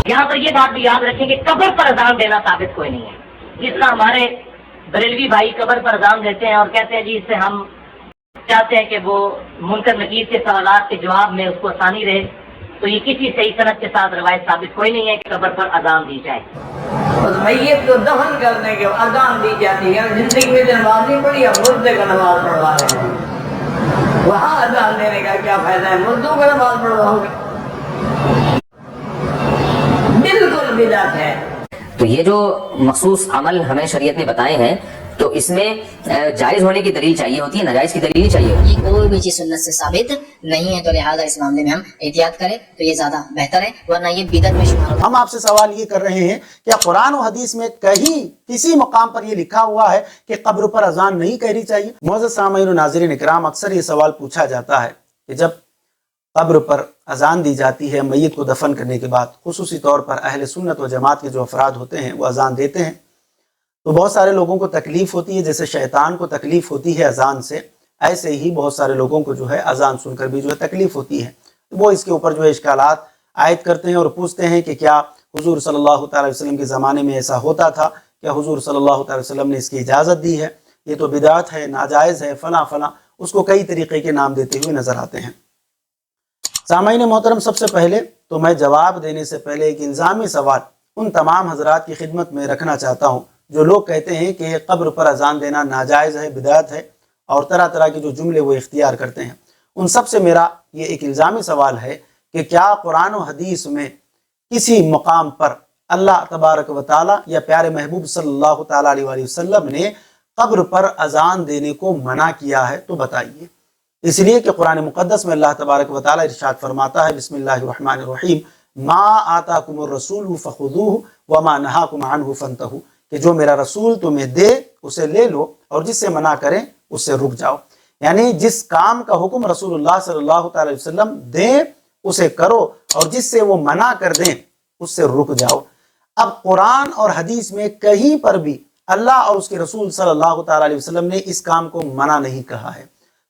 یہاں پر یہ بات بھی یاد رکھیں کہ قبر پر اذان دینا ثابت کوئی نہیں ہے. جس طرح ہمارے بریلوی بھائی قبر پر اذان دیتے ہیں اور کہتے ہیں جی اس سے ہم چاہتے ہیں کہ وہ منکر نکیر کے سوالات کے جواب میں اس کو آسانی رہے, تو یہ کسی صحیح سند کے ساتھ روایت ثابت کوئی نہیں ہے کہ قبر پر اذان دی جائے. میت کو دفن کرنے کے اذان دی جاتی ہے. زندگی میں نماز نہیں پڑھی, اب مردے کا نماز پڑھوا رہے ہیں, وہاں اذان دینے کا کیا فائدہ ہے؟ مردوں کا نماز پڑھواؤ گے, بالکل بدعت ہے. تو یہ جو مخصوص عمل ہمیں شریعت نے بتائے ہیں تو اس میں جائز ہونے کی دلیل چاہیے ہوتی ہے, ناجائز کی دلیل نہیں چاہیے ہوتی. کوئی بھی چیز سنت سے ثابت نہیں ہے تو لہٰذا اس معاملے میں ہم احتیاط کریں تو یہ زیادہ بہتر ہے, ورنہ یہ بدعت میں شمار ہوگا. ہم آپ سے سوال یہ کر رہے ہیں کہ قرآن و حدیث میں کہیں کسی مقام پر یہ لکھا ہوا ہے کہ قبر پر اذان نہیں کہنی چاہیے؟ معزز سامعین و ناظرین اکرام, اکثر یہ سوال پوچھا جاتا ہے کہ جب قبر پر اذان دی جاتی ہے میت کو دفن کرنے کے بعد, خصوصی طور پر اہل سنت و جماعت کے جو افراد ہوتے ہیں وہ اذان دیتے ہیں, تو بہت سارے لوگوں کو تکلیف ہوتی ہے. جیسے شیطان کو تکلیف ہوتی ہے اذان سے, ایسے ہی بہت سارے لوگوں کو جو ہے اذان سن کر بھی جو ہے تکلیف ہوتی ہے. وہ اس کے اوپر جو ہے اشکالات عائد کرتے ہیں اور پوچھتے ہیں کہ کیا حضور صلی اللہ تعالی وسلم کے زمانے میں ایسا ہوتا تھا؟ کیا حضور صلی اللہ تعالی وسلم نے اس کی اجازت دی ہے؟ یہ تو بدعت ہے, ناجائز ہے, فلاں فلاں, اس کو کئی طریقے کے نام دیتے ہوئے نظر آتے ہیں. سامعین محترم, سب سے پہلے تو میں جواب دینے سے پہلے ایک الزامی سوال ان تمام حضرات کی خدمت میں رکھنا چاہتا ہوں جو لوگ کہتے ہیں کہ قبر پر اذان دینا ناجائز ہے, بدعت ہے, اور طرح طرح کے جو جملے وہ اختیار کرتے ہیں. ان سب سے میرا یہ ایک الزامی سوال ہے کہ کیا قرآن و حدیث میں کسی مقام پر اللہ تبارک و تعالی یا پیارے محبوب صلی اللہ تعالی علیہ وآلہ وسلم نے قبر پر اذان دینے کو منع کیا ہے؟ تو بتائیے. اس لیے کہ قرآن مقدس میں اللہ تبارک و تعالی ارشاد فرماتا ہے, بسم اللہ الرحمن الرحیم, ما آتاکم الرسول فخذوہ وما نہاکم عنہ فانتہوا, کہ جو میرا رسول تمہیں دے اسے لے لو اور جس سے منع کریں اس سے رک جاؤ. یعنی جس کام کا حکم رسول اللہ صلی اللہ تعالی وسلم دیں اسے کرو اور جس سے وہ منع کر دیں اس سے رک جاؤ. اب قرآن اور حدیث میں کہیں پر بھی اللہ اور اس کے رسول صلی اللہ تعالی علیہ وسلم نے اس کام کو منع نہیں کہا ہے.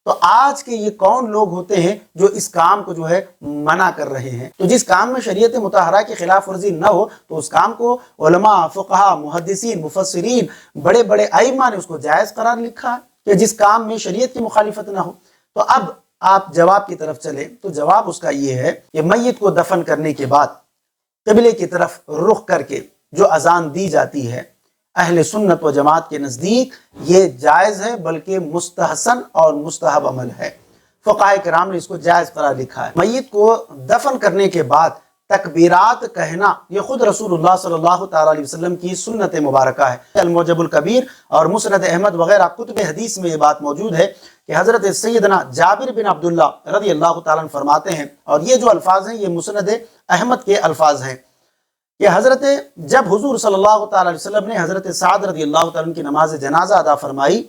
تو آج کے یہ کون لوگ ہوتے ہیں جو اس کام کو جو ہے منع کر رہے ہیں؟ تو جس کام میں شریعت مطہرہ کی خلاف ورزی نہ ہو تو اس کام کو علماء, فقہا, محدثین, مفسرین, بڑے بڑے ائمہ نے اس کو جائز قرار لکھا ہے کہ جس کام میں شریعت کی مخالفت نہ ہو. تو اب آپ جواب کی طرف چلیں تو جواب اس کا یہ ہے کہ میت کو دفن کرنے کے بعد قبلے کی طرف رخ کر کے جو اذان دی جاتی ہے, اہل سنت و جماعت کے نزدیک یہ جائز ہے, بلکہ مستحسن اور مستحب عمل ہے. فقہاء کرام نے اس کو جائز قرار لکھا ہے. میت کو دفن کرنے کے بعد تکبیرات کہنا یہ خود رسول اللہ صلی اللہ تعالی علیہ وسلم کی سنت مبارکہ ہے. المعجم الکبیر اور مسند احمد وغیرہ کتب حدیث میں یہ بات موجود ہے کہ حضرت سیدنا جابر بن عبداللہ رضی اللہ تعالیٰ عنہ فرماتے ہیں, اور یہ جو الفاظ ہیں یہ مسند احمد کے الفاظ ہیں, کہ حضرت جب حضور صلی اللہ تعالی علیہ وسلم نے حضرت سعد رضی اللہ تعالیٰ عنہ کی نماز جنازہ ادا فرمائی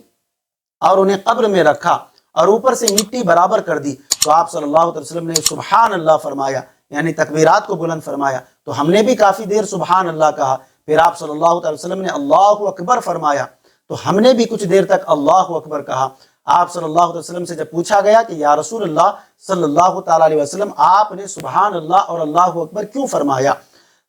اور انہیں قبر میں رکھا اور اوپر سے مٹی برابر کر دی, تو آپ صلی اللہ علیہ وسلم نے سبحان اللہ فرمایا, یعنی تکبیرات کو بلند فرمایا. تو ہم نے بھی کافی دیر سبحان اللہ کہا. پھر آپ صلی اللہ علیہ وسلم نے اللہ اکبر فرمایا, تو ہم نے بھی کچھ دیر تک اللہ اکبر کہا. آپ صلی اللہ علیہ وسلم سے جب پوچھا گیا کہ یا رسول اللہ صلی اللہ تعالی علیہ وسلم آپ نے سبحان اللہ اور اللہ اکبر کیوں فرمایا؟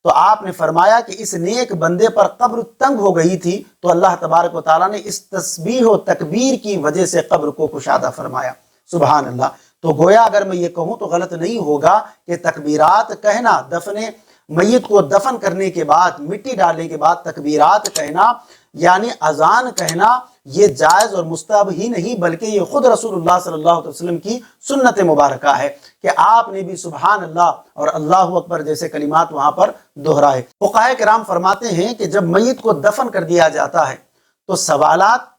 تو آپ نے فرمایا کہ اس نیک بندے پر قبر تنگ ہو گئی تھی تو اللہ تبارک و تعالیٰ نے اس تسبیح و تکبیر کی وجہ سے قبر کو کشادہ فرمایا. سبحان اللہ. تو گویا اگر میں یہ کہوں تو غلط نہیں ہوگا کہ تکبیرات کہنا, میت کو دفن کرنے کے بعد مٹی ڈالنے کے بعد تکبیرات کہنا یعنی اذان کہنا یہ جائز اور مستحب ہی نہیں, بلکہ یہ خود رسول اللہ صلی اللہ علیہ وسلم کی سنت مبارکہ ہے کہ آپ نے بھی سبحان اللہ اور اللہ اکبر جیسے کلمات وہاں پر دہرائے. فقہاء کرام فرماتے ہیں کہ جب میت کو دفن کر دیا جاتا ہے تو سوالات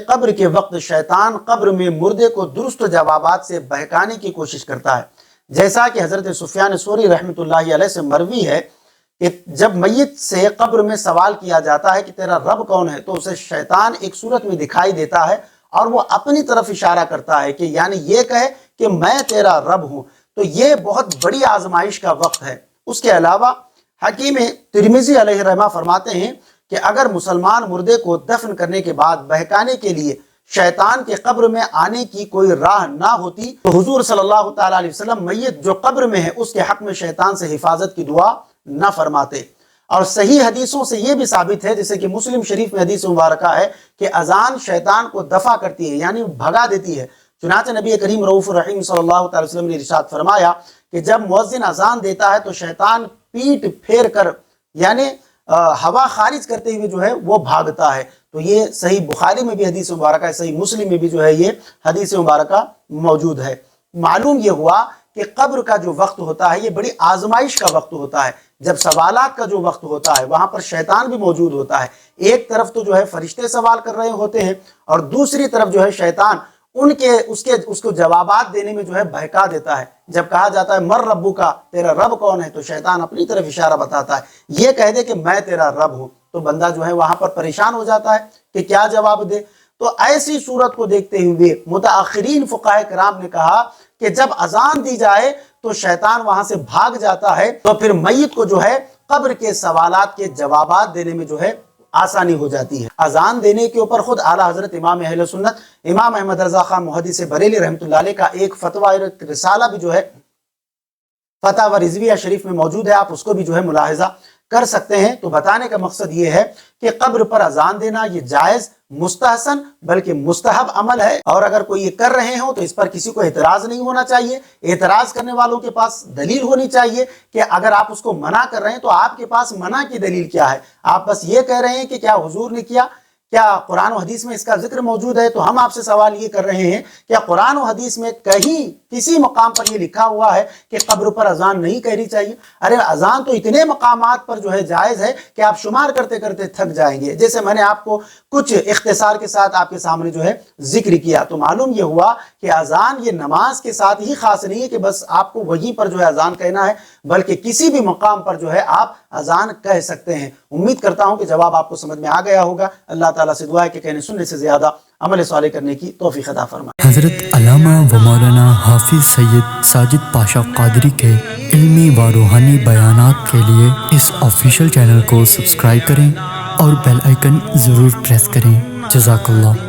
قبر کے وقت شیطان قبر میں مردے کو درست جوابات سے بہکانے کی کوشش کرتا ہے, جیسا کہ حضرت سفیان ثوری رحمۃ اللہ علیہ سے مروی ہے کہ جب میت سے قبر میں سوال کیا جاتا ہے کہ تیرا رب کون ہے, تو اسے شیطان ایک صورت میں دکھائی دیتا ہے اور وہ اپنی طرف اشارہ کرتا ہے کہ یعنی یہ کہے کہ میں تیرا رب ہوں. تو یہ بہت بڑی آزمائش کا وقت ہے. اس کے علاوہ حکیم ترمذی علیہ رحمہ فرماتے ہیں کہ اگر مسلمان مردے کو دفن کرنے کے بعد بہکانے کے لیے شیطان کے قبر میں آنے کی کوئی راہ نہ ہوتی تو حضور صلی اللہ تعالیٰ علیہ وسلم میت جو قبر میں ہے اس کے حق میں شیطان سے حفاظت کی دعا نہ فرماتے۔ اور صحیح حدیثوں سے یہ بھی ثابت ہے، جیسے کہ مسلم شریف میں حدیث مبارکہ ہے کہ اذان شیطان کو دفع کرتی ہے، یعنی بھگا دیتی ہے۔ چنانچہ نبی کریم رؤوف الرحیم صلی اللہ تعالی وسلم نے ارشاد فرمایا کہ جب مؤذن اذان دیتا ہے تو شیطان پیٹ پھیر کر یعنی ہوا خارج کرتے ہوئے جو ہے وہ بھاگتا ہے۔ تو یہ صحیح بخاری میں بھی حدیث مبارکہ ہے، صحیح مسلم میں بھی جو ہے یہ حدیث مبارکہ موجود ہے۔ معلوم یہ ہوا کہ قبر کا جو وقت ہوتا ہے یہ بڑی آزمائش کا وقت ہوتا ہے۔ جب سوالات کا جو وقت ہوتا ہے وہاں پر شیطان بھی موجود ہوتا ہے۔ ایک طرف تو جو ہے فرشتے سوال کر رہے ہوتے ہیں اور دوسری طرف جو ہے شیطان اس کو جوابات دینے میں جو ہے بہکا دیتا ہے۔ جب کہا جاتا ہے مر ربو کا، تیرا رب کون ہے، تو شیطان اپنی طرف اشارہ بتاتا ہے، یہ کہہ دے کہ میں تیرا رب ہوں، تو بندہ جو ہے وہاں پر پریشان ہو جاتا ہے کہ کیا جواب دے۔ تو ایسی صورت کو دیکھتے ہوئے متاخرین فقہاء کرام نے کہا کہ جب اذان دی جائے تو شیطان وہاں سے بھاگ جاتا ہے، تو پھر میت کو جو ہے قبر کے سوالات کے جوابات دینے میں جو ہے آسانی ہو جاتی ہے۔ اذان دینے کے اوپر خود اعلیٰ حضرت امام اہل سنت امام احمد رضا خان محدث بریلی رحمۃ اللہ علیہ کا ایک فتویٰ رسالہ بھی جو ہے فتح و رضویہ شریف میں موجود ہے، آپ اس کو بھی جو ہے ملاحظہ کر سکتے ہیں۔ تو بتانے کا مقصد یہ ہے کہ قبر پر اذان دینا یہ جائز، مستحسن بلکہ مستحب عمل ہے، اور اگر کوئی یہ کر رہے ہوں تو اس پر کسی کو اعتراض نہیں ہونا چاہیے۔ اعتراض کرنے والوں کے پاس دلیل ہونی چاہیے کہ اگر آپ اس کو منع کر رہے ہیں تو آپ کے پاس منع کی دلیل کیا ہے۔ آپ بس یہ کہہ رہے ہیں کہ کیا حضور نے کیا، کیا قرآن و حدیث میں اس کا ذکر موجود ہے، تو ہم آپ سے سوال یہ کر رہے ہیں کیا قرآن و حدیث میں کہیں کسی مقام پر یہ لکھا ہوا ہے کہ قبر پر اذان نہیں کہنی چاہیے؟ ارے اذان تو اتنے مقامات پر جو ہے جائز ہے کہ آپ شمار کرتے کرتے تھک جائیں گے۔ جیسے میں نے آپ کو کچھ اختصار کے ساتھ آپ کے سامنے جو ہے ذکر کیا، تو معلوم یہ ہوا کہ اذان یہ نماز کے ساتھ ہی خاص نہیں ہے کہ بس آپ کو وہیں پر جو ہے اذان کہنا ہے، بلکہ کسی بھی مقام پر جو ہے آپ اذان کہہ سکتے ہیں۔ امید کرتا ہوں کہ جواب آپ کو سمجھ میں آ گیا ہوگا۔ اللہ تعالیٰ سے دعا ہے کہ کہنے سننے سے زیادہ عمل صالح کرنے کی توفیق عطا فرمائے۔ حضرت علامہ و مولانا حافظ سید ساجد پاشا قادری کے علمی و روحانی بیانات کے لیے اس آفیشیل چینل کو سبسکرائب کریں اور بیل آئیکن ضرور پریس کریں۔ جزاک اللہ۔